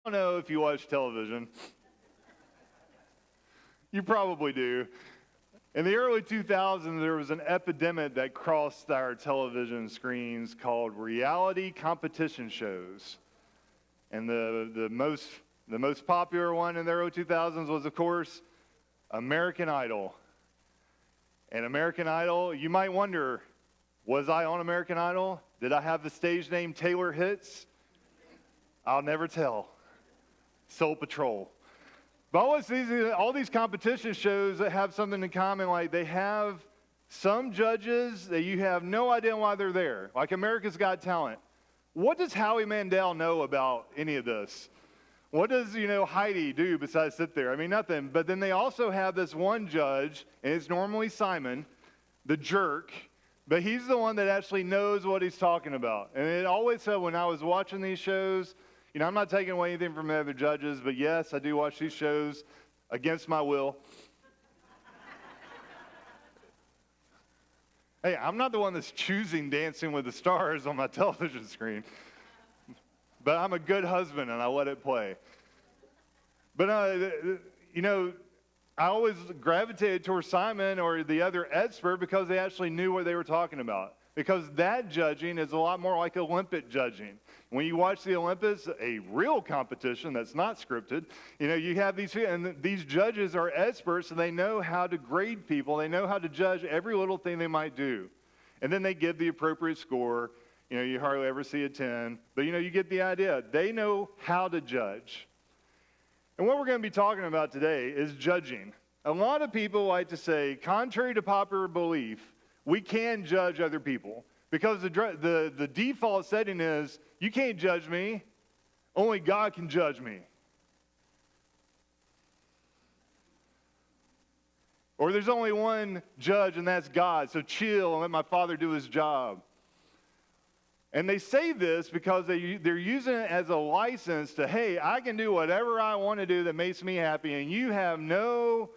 I don't know if you watch television. You probably do. In the early 2000s, there was an epidemic that crossed our television screens called reality competition shows. And the most popular one in the early 2000s was, of course, American Idol. And American Idol, you might wonder, was I on American Idol? Did I have the stage name Taylor Hits? I'll never tell. Soul Patrol. But all these competition shows that have something in common, like they have some judges that you have no idea why they're there, like America's Got Talent. What does Howie Mandel know about any of this? What does, Heidi do besides sit there? I mean, nothing. But then they also have this one judge, and it's normally Simon, the jerk, but he's the one that actually knows what he's talking about. And it always said when I was watching these shows, I'm not taking away anything from the other judges, but yes, I do watch these shows against my will. Hey, I'm not the one that's choosing Dancing with the Stars on my television screen, but I'm a good husband and I let it play. But, I always gravitated towards Simon or the other expert because they actually knew what they were talking about. Because that judging is a lot more like Olympic judging. When you watch the Olympics, a real competition that's not scripted, you have these judges are experts and they know how to grade people. They know how to judge every little thing they might do. And then they give the appropriate score. You hardly ever see a 10, but you get the idea. They know how to judge. And what we're going to be talking about today is judging. A lot of people like to say, contrary to popular belief, we can judge other people because the default setting is, you can't judge me, only God can judge me. Or there's only one judge and that's God, so chill and let my Father do his job. And they say this because they're using it as a license to, hey, I can do whatever I want to do that makes me happy, and you have no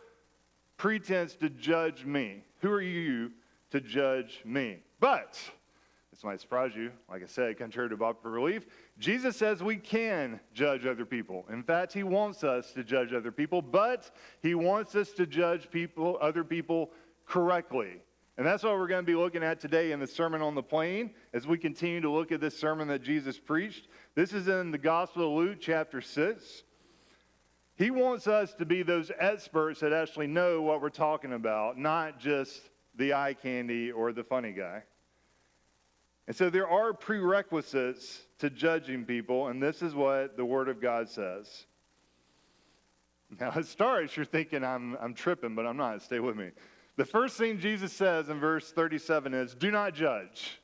pretense to judge me. Who are you to judge me? But, this might surprise you, like I said, contrary to popular belief, Jesus says we can judge other people. In fact, he wants us to judge other people, but he wants us to judge other people correctly. And that's what we're going to be looking at today in the Sermon on the Plain as we continue to look at this sermon that Jesus preached. This is in the Gospel of Luke, chapter 6. He wants us to be those experts that actually know what we're talking about, not just the eye candy or the funny guy. And so there are prerequisites to judging people, and this is what the Word of God says. Now, at starts, you're thinking I'm tripping, but I'm not. Stay with me. The first thing Jesus says in verse 37 is, do not judge,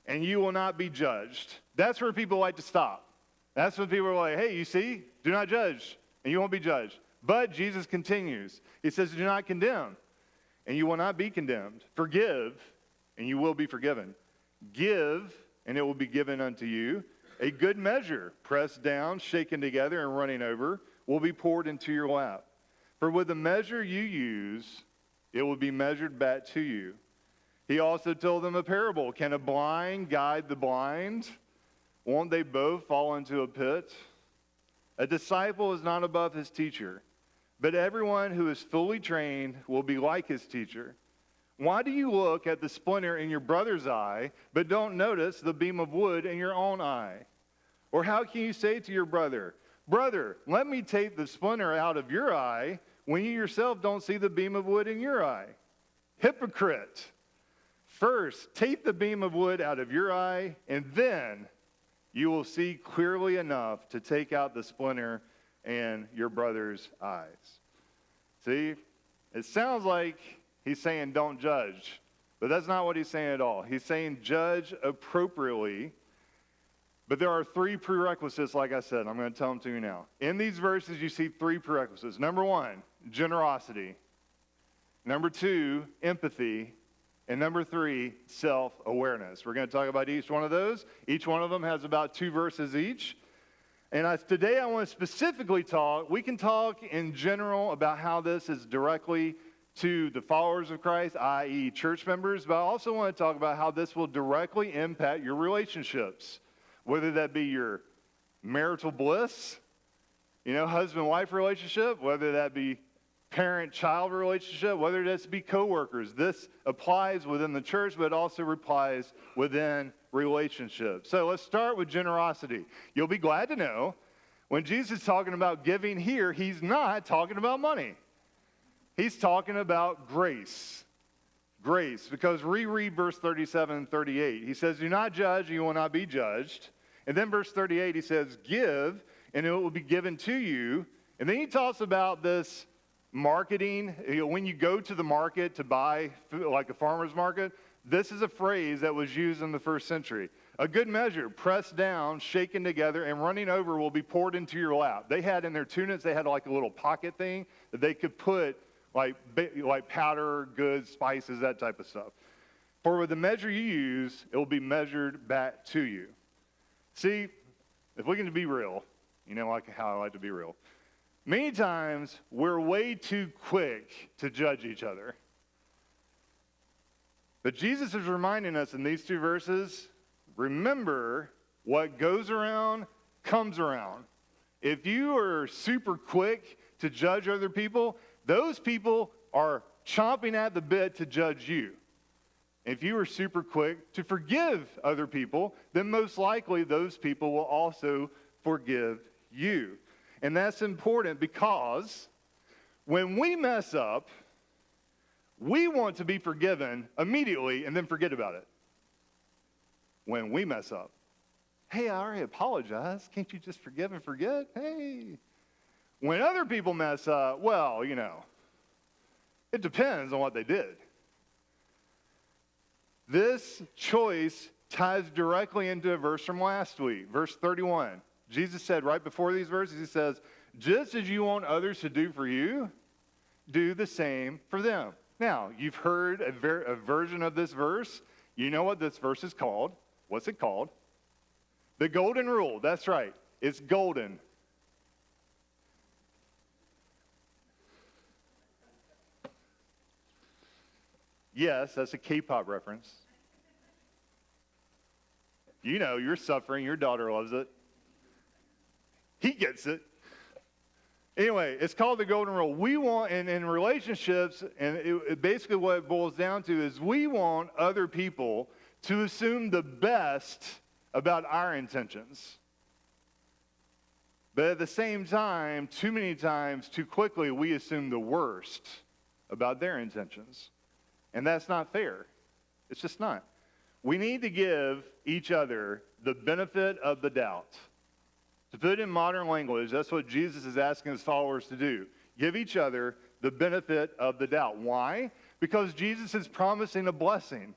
and you will not be judged. That's where people like to stop. That's when people are like, hey, you see, do not judge, and you won't be judged. But Jesus continues. He says, do not condemn, and you will not be condemned. Forgive, and you will be forgiven. Give, and it will be given unto you. A good measure, pressed down, shaken together, and running over, will be poured into your lap. For with the measure you use, it will be measured back to you. He also told them a parable. Can a blind guide the blind? Won't they both fall into a pit? A disciple is not above his teacher, but everyone who is fully trained will be like his teacher. Why do you look at the splinter in your brother's eye, but don't notice the beam of wood in your own eye? Or how can you say to your brother, brother, let me take the splinter out of your eye, when you yourself don't see the beam of wood in your eye? Hypocrite! First, take the beam of wood out of your eye, and then you will see clearly enough to take out the splinter in your brother's eyes. See, it sounds like he's saying don't judge, but that's not what he's saying at all. He's saying judge appropriately. But there are three prerequisites, like I said. I'm going to tell them to you now. In these verses, you see three prerequisites. Number one, generosity. Number two, empathy. And number three, self-awareness. We're going to talk about each one of those. Each one of them has about 2 verses each. And today I want to specifically we can talk in general about how this is directly to the followers of Christ, i.e. church members, but I also want to talk about how this will directly impact your relationships. Whether that be your marital bliss, husband-wife relationship, whether that be parent-child relationship, whether that's be coworkers. This applies within the church, but it also applies within relationships. So let's start with generosity. You'll be glad to know when Jesus is talking about giving here, he's not talking about money. He's talking about grace. Grace, because reread verse 37 and 38. He says, do not judge, and you will not be judged. And then verse 38, he says, give, and it will be given to you. And then he talks about this marketing. When you go to the market to buy food, like a farmer's market, this is a phrase that was used in the first century. A good measure, pressed down, shaken together, and running over will be poured into your lap. They had in their tunics, they had like a little pocket thing that they could put like powder, goods, spices, that type of stuff. For with the measure you use, it will be measured back to you. See, if we can be real, like how I like to be real, many times we're way too quick to judge each other. But Jesus is reminding us in these two verses, remember, what goes around comes around. If you are super quick to judge other people, those people are chomping at the bit to judge you. If you are super quick to forgive other people, then most likely those people will also forgive you. And that's important because when we mess up, we want to be forgiven immediately and then forget about it. When we mess up, hey, I already apologized. Can't you just forgive and forget? Hey. When other people mess up, well, it depends on what they did. This choice ties directly into a verse from last week, verse 31. Jesus said right before these verses, he says, just as you want others to do for you, do the same for them. Now, you've heard a version of this verse. You know what this verse is called. What's it called? The golden rule. That's right. It's golden. Yes, that's a K-pop reference. You're suffering. Your daughter loves it. He gets it. Anyway, it's called the golden rule. We want, in relationships, and basically what it boils down to is we want other people to assume the best about our intentions. But at the same time, too many times, too quickly, we assume the worst about their intentions. And that's not fair. It's just not. We need to give each other the benefit of the doubt. To put it in modern language, that's what Jesus is asking his followers to do. Give each other the benefit of the doubt. Why? Because Jesus is promising a blessing.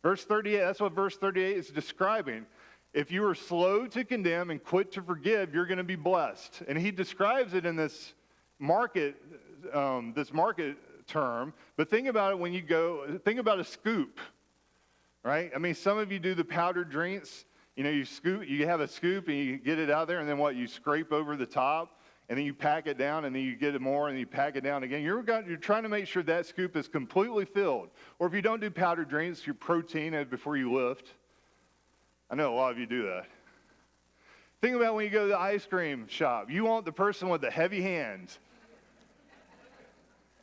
Verse 38, that's what verse 38 is describing. If you are slow to condemn and quick to forgive, you're going to be blessed. And he describes it in this market term. But think about it think about a scoop, right? I mean, some of you do the powdered drinks. You have a scoop and you get it out there, and then you scrape over the top, and then you pack it down, and then you get it more, and you pack it down again. You're trying to make sure that scoop is completely filled. Or if you don't do powdered drinks, you protein it before you lift. I know a lot of you do that. Think about when you go to the ice cream shop. You want the person with the heavy hands.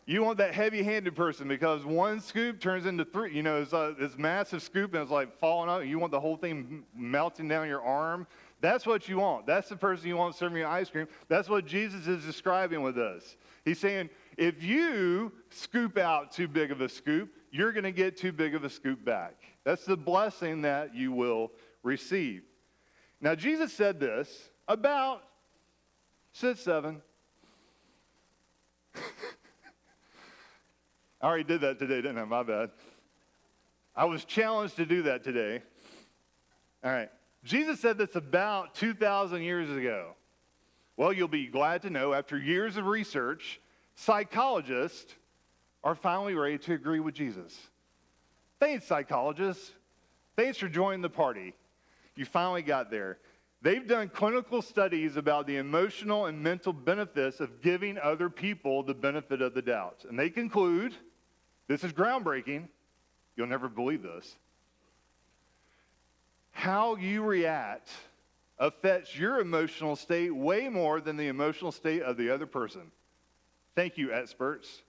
You want that heavy-handed person because one scoop turns into three. It's this massive scoop and it's like falling out. You want the whole thing melting down your arm. That's what you want. That's the person you want serving you ice cream. That's what Jesus is describing with us. He's saying, if you scoop out too big of a scoop, you're going to get too big of a scoop back. That's the blessing that you will receive. Now, Jesus said this about 6-7. I already did that today, didn't I? My bad. I was challenged to do that today. All right. Jesus said this about 2,000 years ago. Well, you'll be glad to know, after years of research, psychologists are finally ready to agree with Jesus. Thanks, psychologists. Thanks for joining the party. You finally got there. They've done clinical studies about the emotional and mental benefits of giving other people the benefit of the doubt. And they conclude, this is groundbreaking, you'll never believe this, how you react affects your emotional state way more than the emotional state of the other person. Thank you, experts.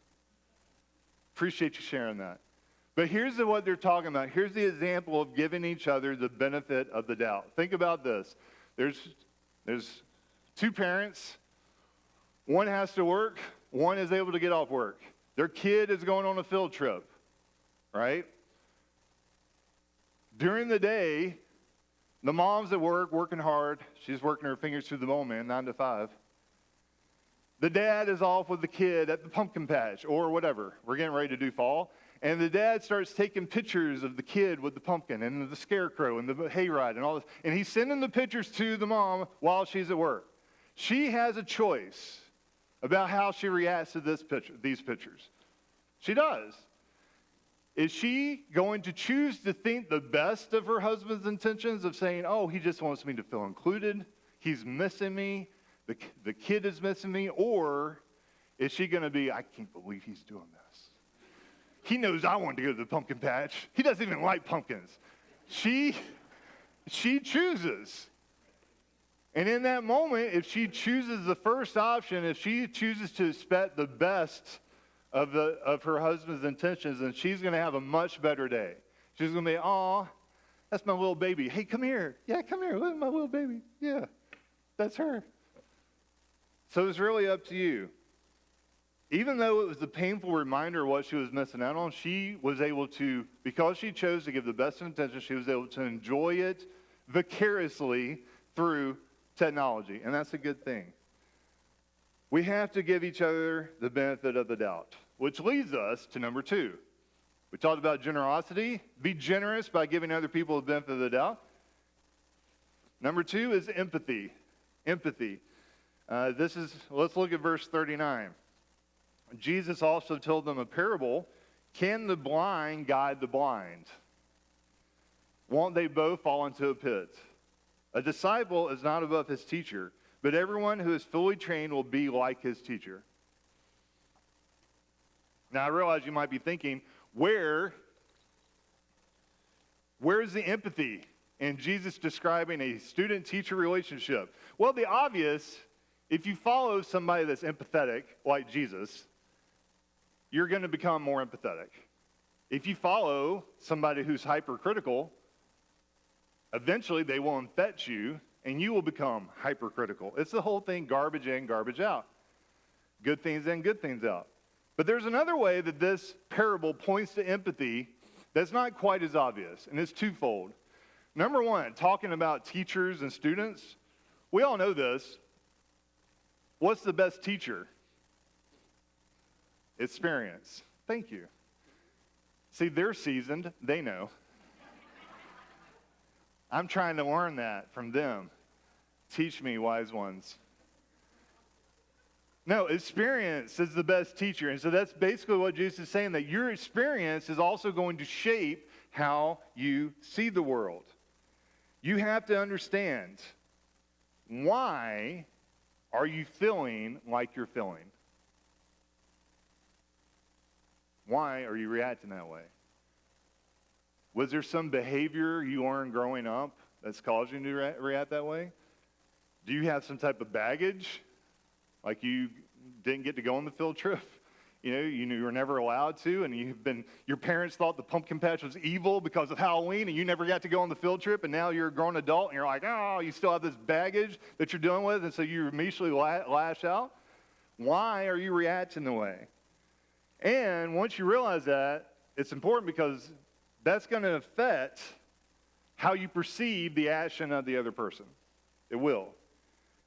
Appreciate you sharing that. But here's what they're talking about. Here's the example of giving each other the benefit of the doubt. Think about this. There's two parents. One has to work. One is able to get off work. Their kid is going on a field trip, right? During the day, the mom's at work, working hard. She's working her fingers through the bone, man, 9 to 5. The dad is off with the kid at the pumpkin patch or whatever. We're getting ready to do fall. And the dad starts taking pictures of the kid with the pumpkin and the scarecrow and the hayride and all this. And he's sending the pictures to the mom while she's at work. She has a choice about how she reacts to these pictures. She does. Is she going to choose to think the best of her husband's intentions of saying, oh, he just wants me to feel included, he's missing me, the kid is missing me, or is she going to be, I can't believe he's doing this. He knows I want to go to the pumpkin patch. He doesn't even like pumpkins. She chooses. And in that moment, if she chooses the first option, if she chooses to expect the best of her husband's intentions, then she's going to have a much better day. She's going to be, aw, that's my little baby. Hey, come here. Yeah, come here. Look at my little baby. Yeah, that's her. So it's really up to you. Even though it was a painful reminder of what she was missing out on, she was able to, because she chose to give the best of intentions, she was able to enjoy it vicariously through technology. And that's a good thing. We have to give each other the benefit of the doubt, which leads us to number 2. We talked about generosity. Be generous by giving other people the benefit of the doubt. Number 2 is empathy. Empathy. Let's look at verse 39. Jesus also told them a parable. Can the blind guide the blind? Won't they both fall into a pit? A disciple is not above his teacher, but everyone who is fully trained will be like his teacher. Now, I realize you might be thinking, where's the empathy in Jesus describing a student-teacher relationship? Well, the obvious, if you follow somebody that's empathetic, like Jesus, you're going to become more empathetic. If you follow somebody who's hypercritical, eventually they will infect you, and you will become hypercritical. It's the whole thing, garbage in, garbage out. Good things in, good things out. But there's another way that this parable points to empathy that's not quite as obvious, and it's twofold. Number 1, talking about teachers and students, we all know this. What's the best teacher? Experience. Thank you. See, they're seasoned. They know. I'm trying to learn that from them. Teach me, wise ones. No, experience is the best teacher. And so that's basically what Jesus is saying, that your experience is also going to shape how you see the world. You have to understand, why are you feeling like you're feeling? Why are you reacting that way? Was there some behavior you learned growing up that's causing you to react that way? Do you have some type of baggage? Like you didn't get to go on the field trip? You knew you were never allowed to, and your parents thought the pumpkin patch was evil because of Halloween, and you never got to go on the field trip, and now you're a grown adult, and you're like, oh, you still have this baggage that you're dealing with, and so you immediately lash out? Why are you reacting the way? And once you realize that, it's important because that's going to affect how you perceive the action of the other person. It will.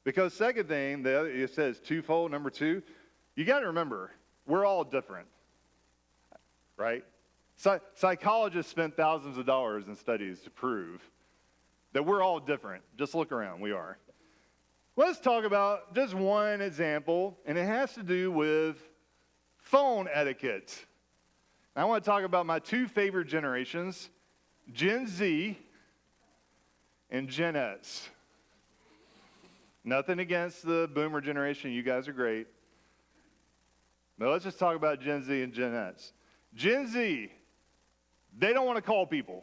Because second thing, it says twofold. Number 2, you got to remember, we're all different, right? Psychologists spend thousands of dollars in studies to prove that we're all different. Just look around, we are. Let's talk about just one example, and it has to do with phone etiquette. I want to talk about my 2 favorite generations, Gen Z and Gen X. Nothing against the boomer generation. You guys are great. But let's just talk about Gen Z and Gen X. Gen Z, they don't want to call people.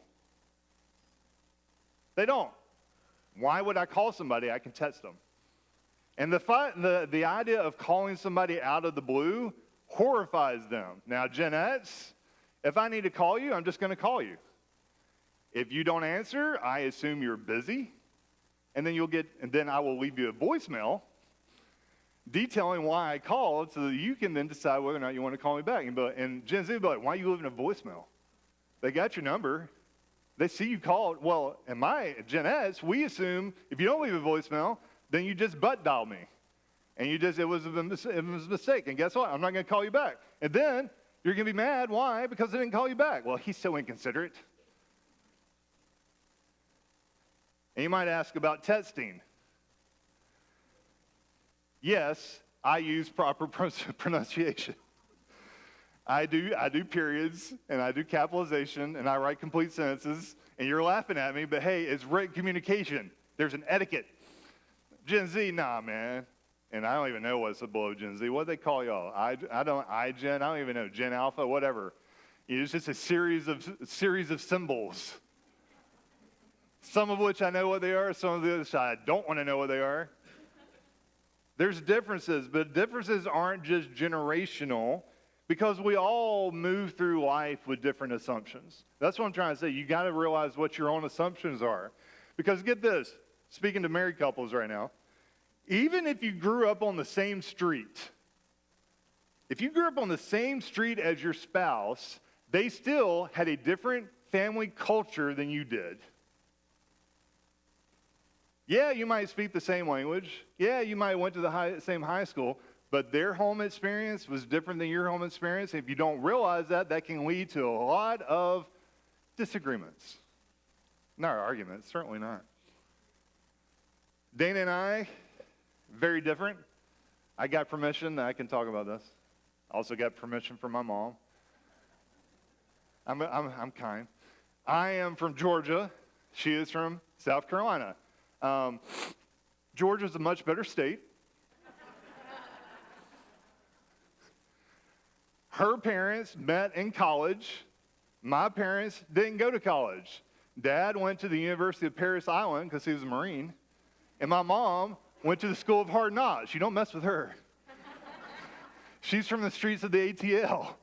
They don't. Why would I call somebody? I can text them. And the idea of calling somebody out of the blue horrifies them. Now, Gen X, if I need to call you, I'm just going to call you. If you don't answer, I assume you're busy, and then I will leave you a voicemail detailing why I called so that you can then decide whether or not you want to call me back. And Gen Z will be like, why are you leaving a voicemail? They got your number. They see you called. Well, in my Gen X, we assume if you don't leave a voicemail, then you just butt dial me. And it was a mistake. And guess what? I'm not going to call you back. And then you're going to be mad. Why? Because I didn't call you back. Well, he's so inconsiderate. And you might ask about texting. Yes, I use proper pronunciation. I do periods, and I do capitalization, and I write complete sentences, and you're laughing at me, but hey, it's written communication. There's an etiquette. Gen Z, nah, man. And I don't even know what's below Gen Z. What do they call y'all? iGen, I don't even know, Gen Alpha, whatever. It's just a series of symbols. Some of which I know what they are, some of the other side I don't want to know what they are. There's differences, but differences aren't just generational because we all move through life with different assumptions. That's what I'm trying to say. You got to realize what your own assumptions are. Because get this, speaking to married couples right now, even if you grew up on the same street, if you grew up on the same street as your spouse, they still had a different family culture than you did. Yeah, you might speak the same language. Yeah, you might went to the same high school, but their home experience was different than your home experience. If you don't realize that, that can lead to a lot of disagreements. Not arguments, certainly not. Dana and I, very different. I got permission that I can talk about this. I also got permission from my mom. I'm kind. I am from Georgia. She is from South Carolina. Georgia's a much better state. Her parents met in college. My parents didn't go to college. Dad went to the University of Paris Island because he was a Marine. And my mom went to the School of Hard Knocks. You don't mess with her. She's from the streets of the ATL.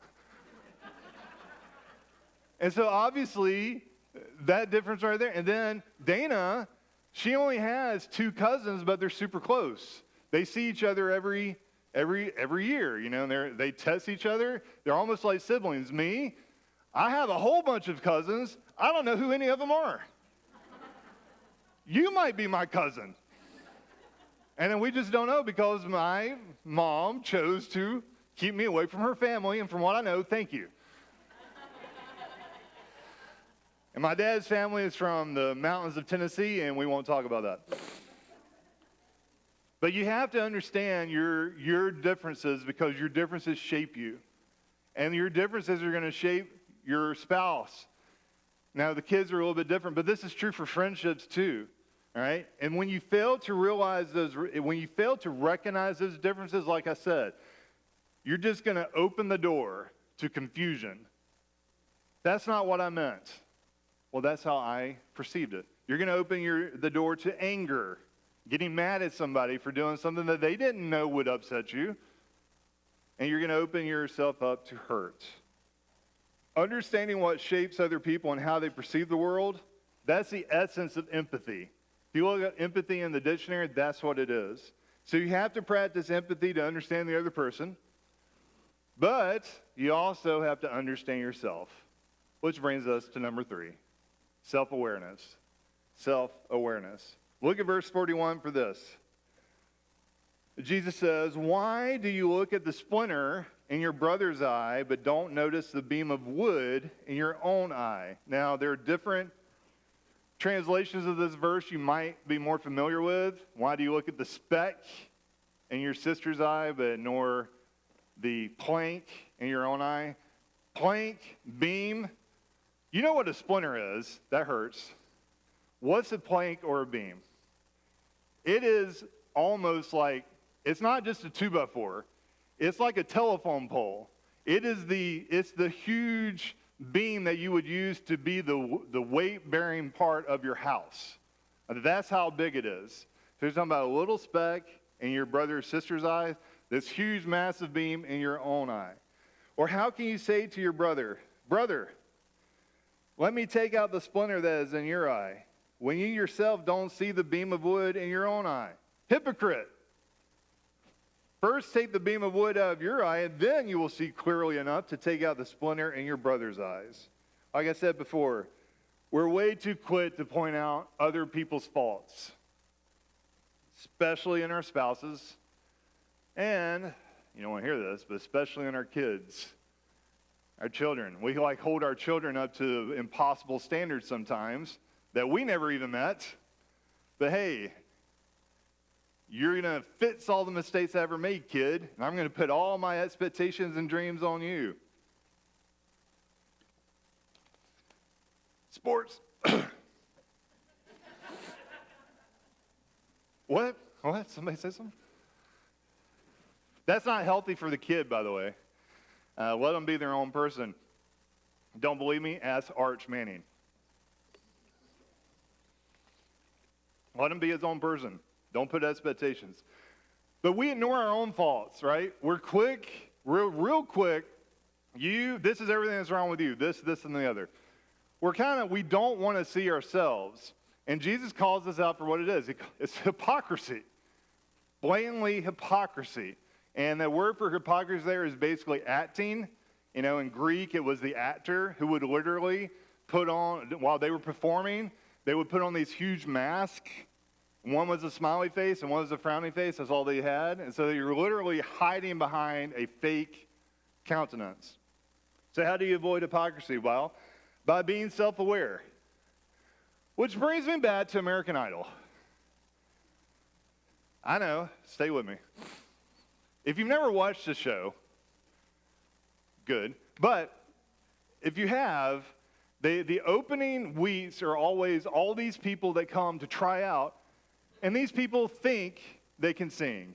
And so obviously, that difference right there. And then Dana, she only has 2 cousins, but they're super close. They see each other every year. You know, they test each other. They're almost like siblings. Me, I have a whole bunch of cousins. I don't know who any of them are. You might be my cousin. And then we just don't know because my mom chose to keep me away from her family. And from what I know, thank you. And my dad's family is from the mountains of Tennessee, and we won't talk about that. But you have to understand your differences because your differences shape you. And your differences are going to shape your spouse. Now, the kids are a little bit different, but this is true for friendships too. All right? And when you fail to realize when you fail to recognize those differences, like I said, you're just going to open the door to confusion. That's not what I meant. Well, that's how I perceived it. You're going to open the door to anger, getting mad at somebody for doing something that they didn't know would upset you. And you're going to open yourself up to hurt. Understanding what shapes other people and how they perceive the world, that's the essence of empathy. If you look at empathy in the dictionary, that's what it is. So you have to practice empathy to understand the other person, but you also have to understand yourself, which brings us to number 3, self-awareness. Self-awareness. Look at verse 41 for this. Jesus says, "Why do you look at the splinter in your brother's eye, but don't notice the beam of wood in your own eye?" Now, there are different translations of this verse you might be more familiar with. Why do you look at the speck in your sister's eye, but ignore the plank in your own eye? Plank, beam. You know what a splinter is. That hurts. What's a plank or a beam? It is almost like, it's not just a 2x4. It's like a telephone pole. It's the huge beam that you would use to be the weight-bearing part of your house. That's how big it is. So you're talking about a little speck in your brother or sister's eye, this huge, massive beam in your own eye. Or how can you say to your brother, brother, let me take out the splinter that is in your eye, when you yourself don't see the beam of wood in your own eye? Hypocrite! First take the beam of wood out of your eye, and then you will see clearly enough to take out the splinter in your brother's eyes. Like I said before, we're way too quick to point out other people's faults, especially in our spouses, and you don't want to hear this, but especially in our kids, our children. We hold our children up to impossible standards sometimes that we never even met. But hey, you're going to fix all the mistakes I ever made, kid, and I'm going to put all my expectations and dreams on you. Sports. What? Somebody say something? That's not healthy for the kid, by the way. Let them be their own person. Don't believe me? Ask Arch Manning. Let him be his own person. Don't put expectations. But we ignore our own faults, right? We're quick, real quick. This is everything that's wrong with you. This, and the other. We don't want to see ourselves. And Jesus calls us out for what it is. It's hypocrisy. Blatantly hypocrisy. And the word for hypocrisy there is basically acting. In Greek, it was the actor who would literally put on, while they were performing, they would put on these huge masks. One was a smiley face and one was a frowning face. That's all they had. And so you're literally hiding behind a fake countenance. So how do you avoid hypocrisy? Well, by being self-aware. Which brings me back to American Idol. I know, stay with me. If you've never watched the show, good. But if you have, the opening weeks are always all these people that come to try out, and these people think they can sing.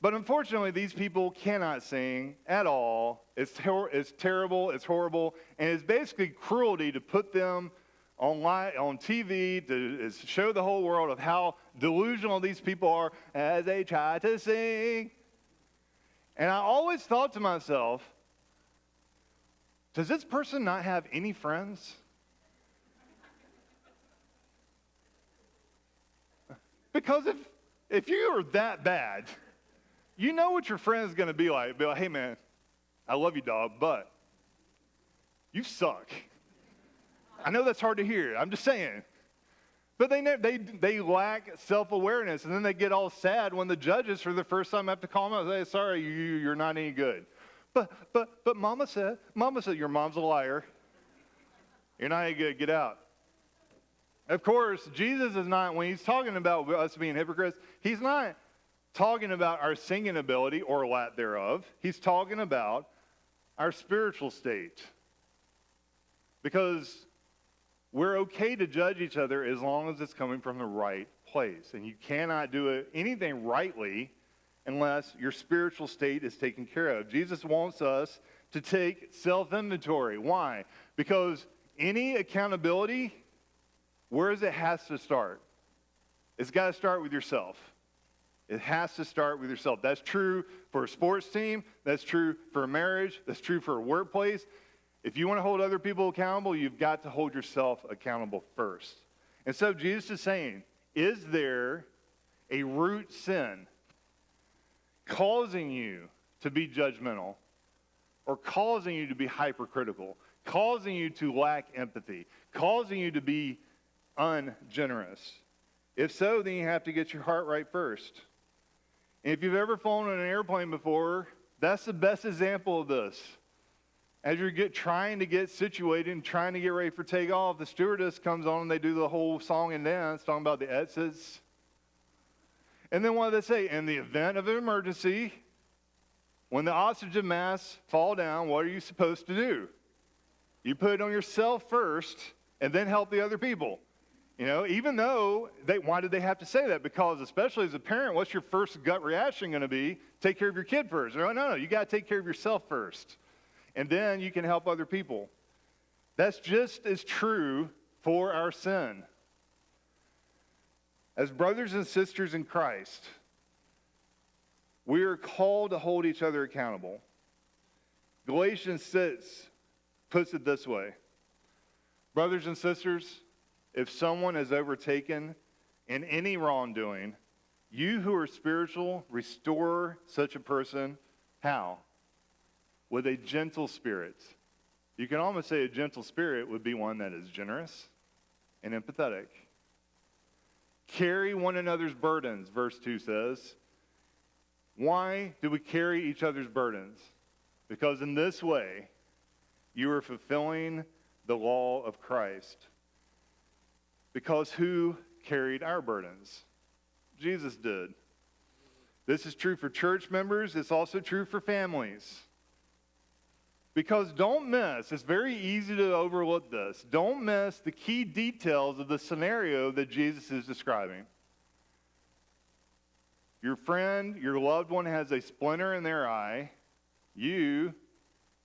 But unfortunately, these people cannot sing at all. It's terrible, it's horrible, and it's basically cruelty to put them on TV to show the whole world of how delusional these people are as they try to sing. And I always thought to myself, does this person not have any friends? Because if you are that bad, you know what your friend's going to be like. Be like, hey, man, I love you, dog, but you suck. I know that's hard to hear. I'm just saying. But they lack self-awareness, and then they get all sad when the judges, for the first time, have to call them out and say, sorry, you're not any good. But Mama said, your mom's a liar. You're not any good. Get out. Of course, Jesus is not, when he's talking about us being hypocrites, he's not talking about our singing ability or lack thereof. He's talking about our spiritual state. Because we're okay to judge each other as long as it's coming from the right place. And you cannot do anything rightly unless your spiritual state is taken care of. Jesus wants us to take self-inventory. Why? Because any accountability, where does it has to start? It's got to start with yourself. It has to start with yourself. That's true for a sports team. That's true for a marriage. That's true for a workplace. If you want to hold other people accountable, you've got to hold yourself accountable first. And so Jesus is saying, is there a root sin causing you to be judgmental or causing you to be hypercritical, causing you to lack empathy, causing you to be ungenerous? If so, then you have to get your heart right first. And if you've ever flown in an airplane before, that's the best example of this. As you're trying to get situated and trying to get ready for takeoff, the stewardess comes on and they do the whole song and dance, talking about the exits. And then what do they say? In the event of an emergency, when the oxygen masks fall down, what are you supposed to do? You put it on yourself first and then help the other people. Even though, why did they have to say that? Because especially as a parent, what's your first gut reaction going to be? Take care of your kid first. No, you got to take care of yourself first. And then you can help other people. That's just as true for our sin. As brothers and sisters in Christ, we are called to hold each other accountable. Galatians 6 puts it this way. Brothers and sisters, if someone is overtaken in any wrongdoing, you who are spiritual, restore such a person. How? With a gentle spirit. You can almost say a gentle spirit would be one that is generous and empathetic. Carry one another's burdens, verse 2 says. Why do we carry each other's burdens? Because in this way, you are fulfilling the law of Christ. Because who carried our burdens? Jesus did. This is true for church members. It's also true for families. Because don't miss, it's very easy to overlook this. Don't miss the key details of the scenario that Jesus is describing. Your friend, your loved one has a splinter in their eye. You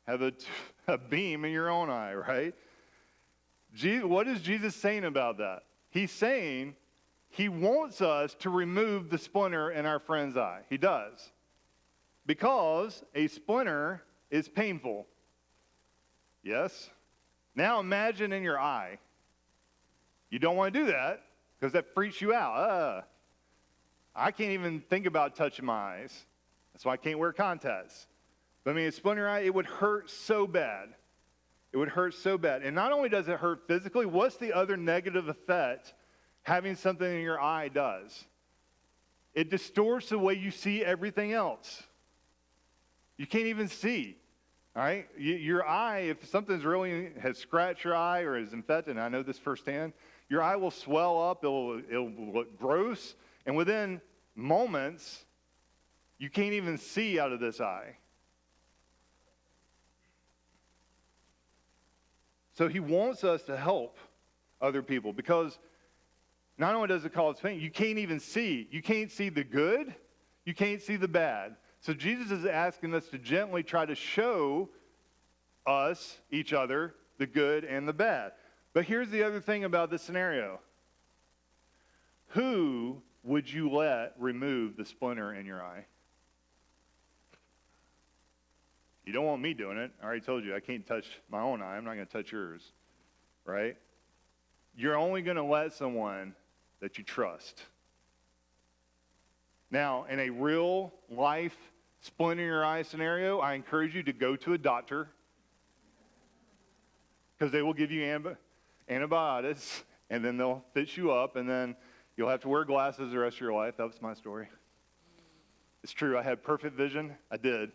have a beam in your own eye, right? What is Jesus saying about that? He's saying he wants us to remove the splinter in our friend's eye. He does. Because a splinter is painful. Yes? Now imagine in your eye. You don't want to do that because that freaks you out. I can't even think about touching my eyes. That's why I can't wear contacts. But I mean, a splinter in your eye, it would hurt so bad. It would hurt so bad. And not only does it hurt physically, what's the other negative effect having something in your eye does? It distorts the way you see everything else. You can't even see. All right? Your eye, if something's really has scratched your eye or is infected, and I know this firsthand, your eye will swell up, it'll look gross, and within moments, you can't even see out of this eye. So he wants us to help other people because not only does it cause pain, you can't even see. You can't see the good, you can't see the bad. So Jesus is asking us to gently try to show us, each other, the good and the bad. But here's the other thing about this scenario. Who would you let remove the splinter in your eye? You don't want me doing it. I already told you I can't touch my own eye. I'm not going to touch yours, right? You're only going to let someone that you trust. Now, in a real life splinter in your eye scenario, I encourage you to go to a doctor because they will give you antibiotics and then they'll fix you up and then you'll have to wear glasses the rest of your life. That was my story. It's true. I had perfect vision. I did.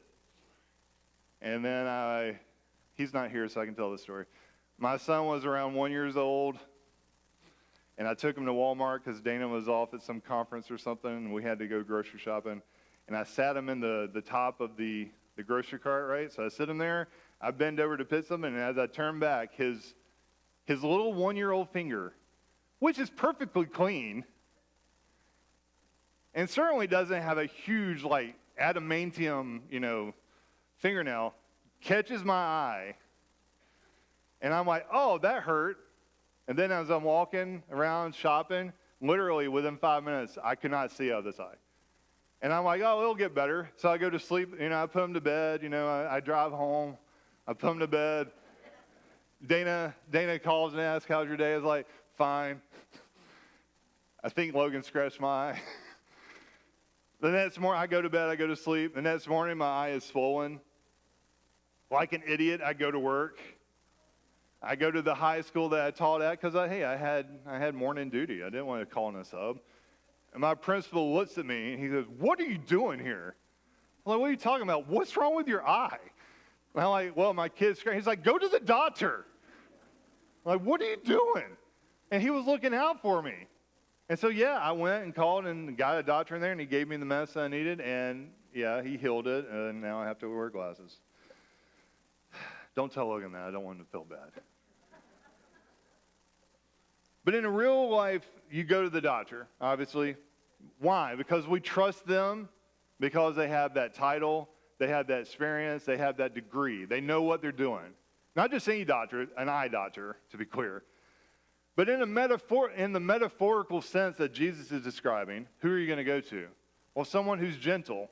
And then he's not here so I can tell this story. My son was around 1 year old. And I took him to Walmart because Dana was off at some conference or something, and we had to go grocery shopping. And I sat him in the top of the grocery cart, right? So I sit him there. I bend over to pick something, and as I turn back, his little 1 year old finger, which is perfectly clean, and certainly doesn't have a huge, like, adamantium, fingernail, catches my eye. And I'm like, oh, that hurt. And then as I'm walking around shopping, literally within 5 minutes, I could not see out of this eye. And I'm like, oh, it'll get better. So I go to sleep. I put him to bed. I drive home. I put him to bed. Dana calls and asks, how's your day? I was like, fine. I think Logan scratched my eye. The next morning, I go to bed. I go to sleep. The next morning, my eye is swollen. Like an idiot, I go to work. I go to the high school that I taught at because, I had morning duty. I didn't want to call in a sub. And my principal looks at me, and he goes, what are you doing here? I'm like, what are you talking about? What's wrong with your eye? And I'm like, well, my kid's screaming. He's like, go to the doctor. I'm like, what are you doing? And he was looking out for me. And so, I went and called and got a doctor in there, and he gave me the medicine I needed, and, he healed it, and now I have to wear glasses. Don't tell Logan that. I don't want him to feel bad. But in a real life, you go to the doctor, obviously. Why? Because we trust them, because they have that title, they have that experience, they have that degree. They know what they're doing. Not just any doctor, an eye doctor, to be clear. But in the metaphorical sense that Jesus is describing, who are you going to go to? Well, someone who's gentle.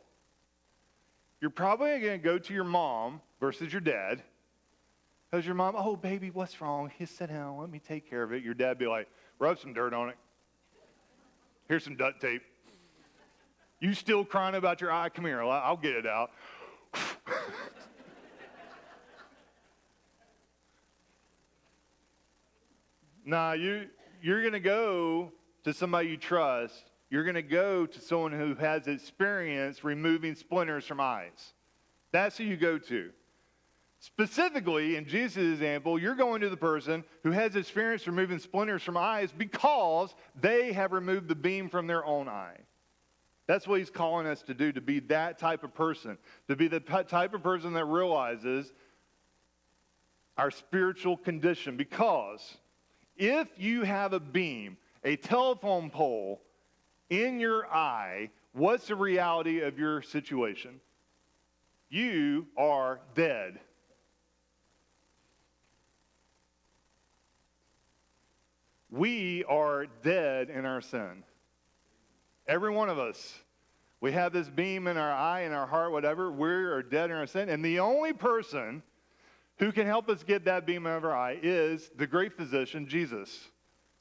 You're probably going to go to your mom versus your dad. Because your mom, oh, baby, what's wrong? Just sit down. Let me take care of it. Your dad be like, rub some dirt on it. Here's some duct tape. You still crying about your eye? Come here. I'll get it out. Nah, you're going to go to somebody you trust. You're going to go to someone who has experience removing splinters from eyes. That's who you go to. Specifically, in Jesus' example, you're going to the person who has experience removing splinters from eyes because they have removed the beam from their own eye. That's what he's calling us to do, to be that type of person, to be the type of person that realizes our spiritual condition. Because if you have a beam, a telephone pole in your eye, what's the reality of your situation? You are dead. We are dead in our sin. Every one of us. We have this beam in our eye, in our heart, whatever. We are dead in our sin. And the only person who can help us get that beam out of our eye is the great physician, Jesus.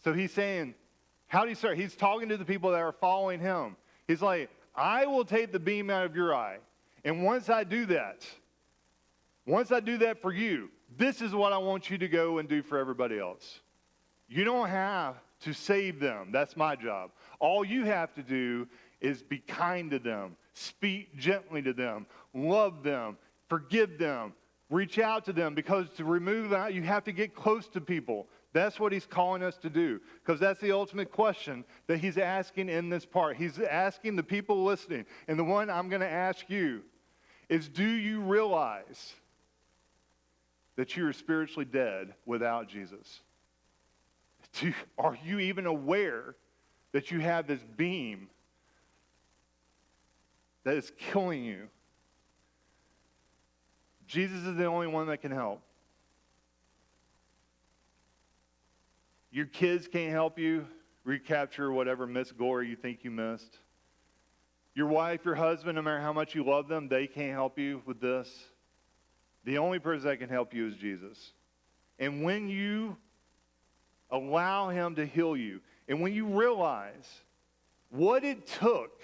So he's saying, how do you start? He's talking to the people that are following him. He's like, I will take the beam out of your eye. And once I do that for you, this is what I want you to go and do for everybody else. You don't have to save them. That's my job. All you have to do is be kind to them, speak gently to them, love them, forgive them, reach out to them, because to remove that, you have to get close to people. That's what he's calling us to do, because that's the ultimate question that he's asking in this part. He's asking the people listening, and the one I'm going to ask you is, do you realize that you are spiritually dead without Jesus? Are you even aware that you have this beam that is killing you? Jesus is the only one that can help. Your kids can't help you recapture whatever missed glory you think you missed. Your wife, your husband, no matter how much you love them, they can't help you with this. The only person that can help you is Jesus. And when you allow him to heal you, and when you realize what it took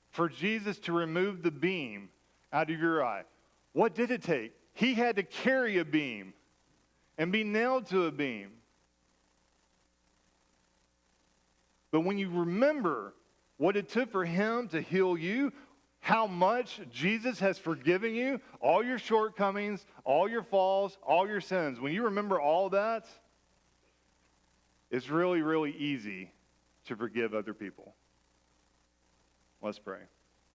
for Jesus to remove the beam out of your eye, what did it take? He had to carry a beam and be nailed to a beam. But when you remember what it took for him to heal you, how much Jesus has forgiven you, all your shortcomings, all your falls, all your sins, when you remember all that, it's really, really easy to forgive other people. Let's pray.